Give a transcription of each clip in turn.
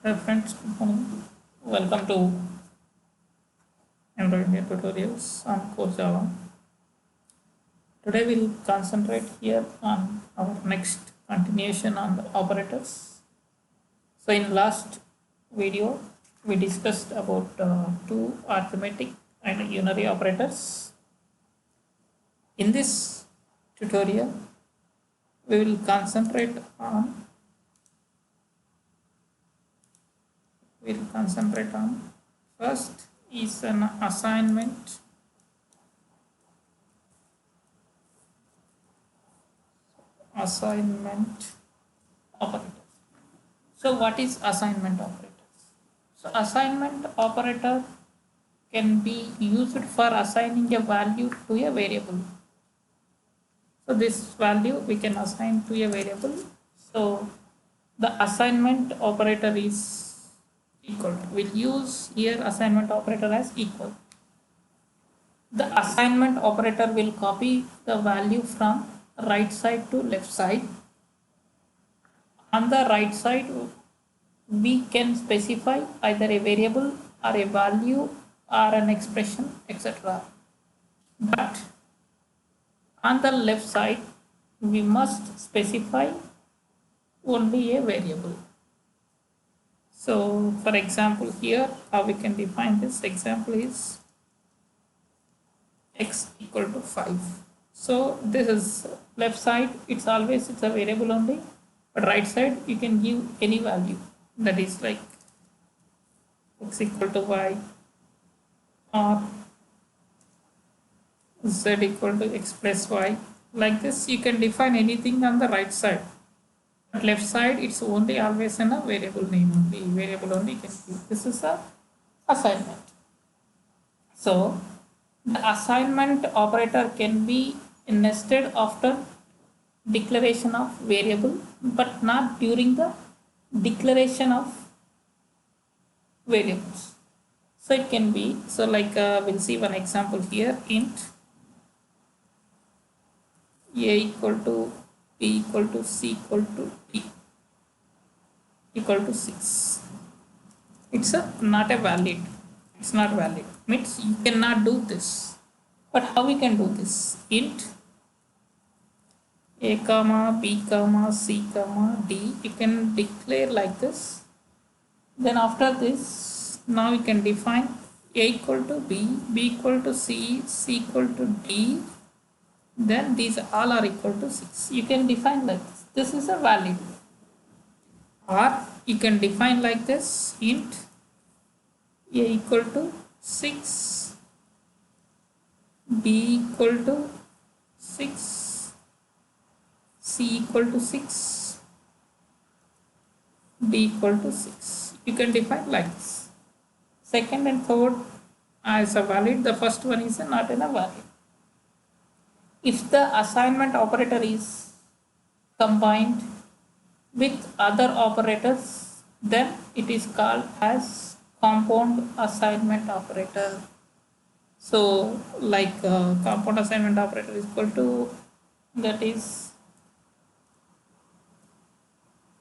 Hi friends, good morning. Welcome to Android India tutorials on Core Java. Today we'll concentrate here on our next continuation on the operators. So in last video we discussed about two arithmetic and unary operators. In this tutorial we will concentrate on first is an assignment operator. So what is assignment operators? So assignment operator can be used for assigning a value to a variable. So this value we can assign to a variable. So the assignment operator is equal. We'll use here assignment operator as equal. The assignment operator will copy the value from right side to left side. On the right side, we can specify either a variable or a value or an expression, etc. But on the left side, we must specify only a variable. So for example, here how we can define this example is x equal to 5. So this is left side, it's a variable only, but right side you can give any value, that is like x equal to y or z equal to x plus y. Like this you can define anything on the right side, but left side it's only always in a variable name only, variable only you can give. This is a assignment. So the assignment operator can be nested after declaration of variable, but not during the declaration of variables. So it can be, so like we'll see one example here, int a equal to b equal to c equal to d equal to 6. It's not a valid. It's not valid. Means you cannot do this. But how we can do this? Int a comma b comma c comma d. You can declare like this. Then after this, now you can define a equal to b, b equal to c, c equal to d. Then these all are equal to 6. You can define like this. This is a valid. Or you can define like this, int a equal to 6, b equal to 6, c equal to 6, d equal to 6. You can define like this. Second and third as a valid, the first one is not in a valid. If the assignment operator is combined with other operators, then it is called as compound assignment operator. So like compound assignment operator is equal to, that is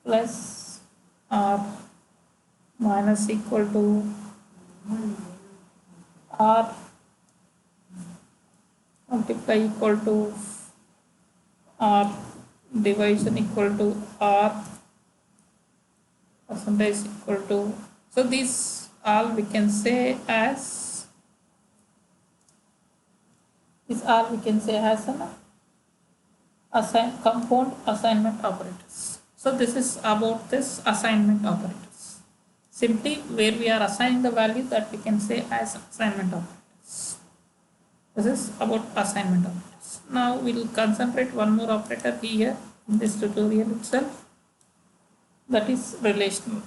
plus or minus equal to or multiply equal to or division equal to or percentage equal to. So these all we can say as an compound assignment operators. So this is about this assignment operators. Simply where we are assigning the value, that we can say as assignment operators. This is about assignment operators. Now we will concentrate one more operator here in this tutorial itself, that is relational.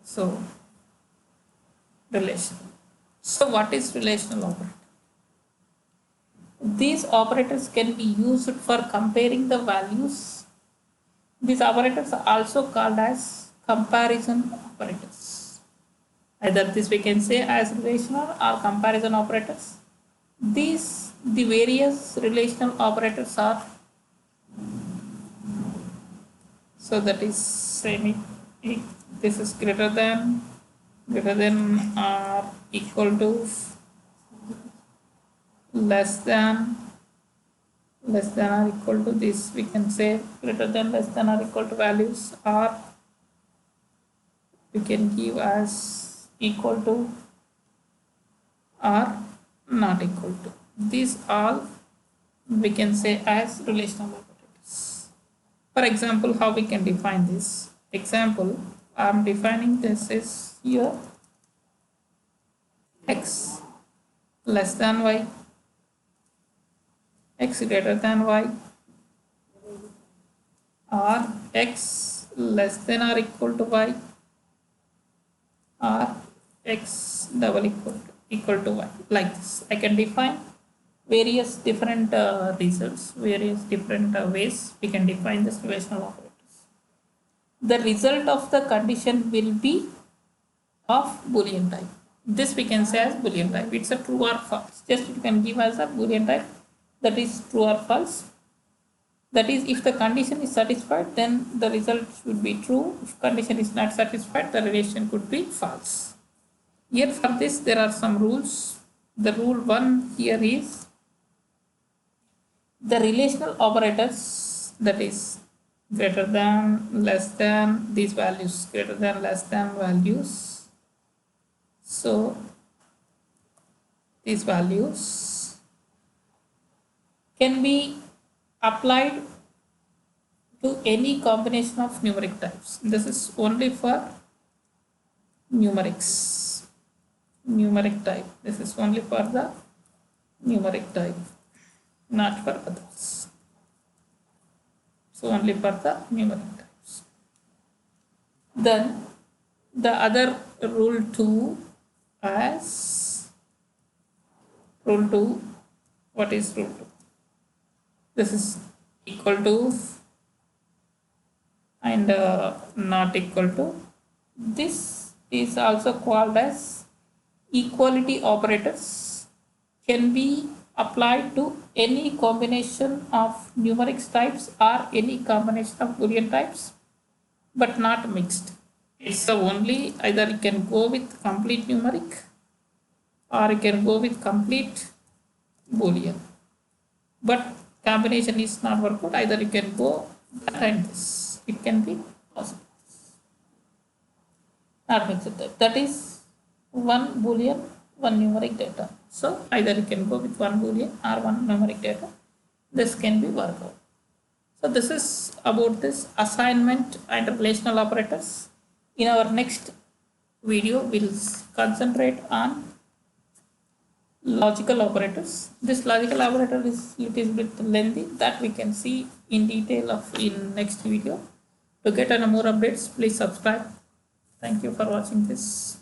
So relational. So what is relational operator? These operators can be used for comparing the values. These operators are also called as comparison operators. Either this we can say as relational or comparison operators. The various relational operators are So that is same. This is greater than or equal to less than or equal to this. We can say greater than, less than or equal to values, or we can give as equal to or not equal to. These all we can say as relational operators. For example, how we can define this? Example, I am defining this is here x less than y, x greater than y, or x less than or equal to y, or x double equal to y. Like this, I can define various different results, various different ways we can define this relational operators. The result of the condition will be of Boolean type. This we can say as Boolean type. It's a true or false. Just you can give as a Boolean type, that is true or false. That is, if the condition is satisfied, then the result should be true. If condition is not satisfied, the relation could be false. Here for this there are some rules. The rule 1 here is the relational operators, that is greater than, less than, these values, greater than, less than values. So these values can be applied to any combination of numeric types. This is only for numerics, numeric type. This is only for the numeric type, not for others. So only for the numeric types. Then the other rule 2 as rule 2. What is rule 2? This is equal to and not equal to. This is also called as equality operators, can be applied to any combination of numeric types or any combination of Boolean types, but not mixed. It's only either you can go with complete numeric or you can go with complete Boolean, but combination is not work out. Either you can go that and this. It can be possible. Not mixed type. That is one Boolean, one numeric data. So either you can go with one Boolean or one numeric data. This can be worked out. So this is about this assignment and relational operators. In our next video, we'll concentrate on logical operators. This logical operator is little bit lengthy, that we can see in detail in next video. To get more updates, please subscribe. Thank you for watching this.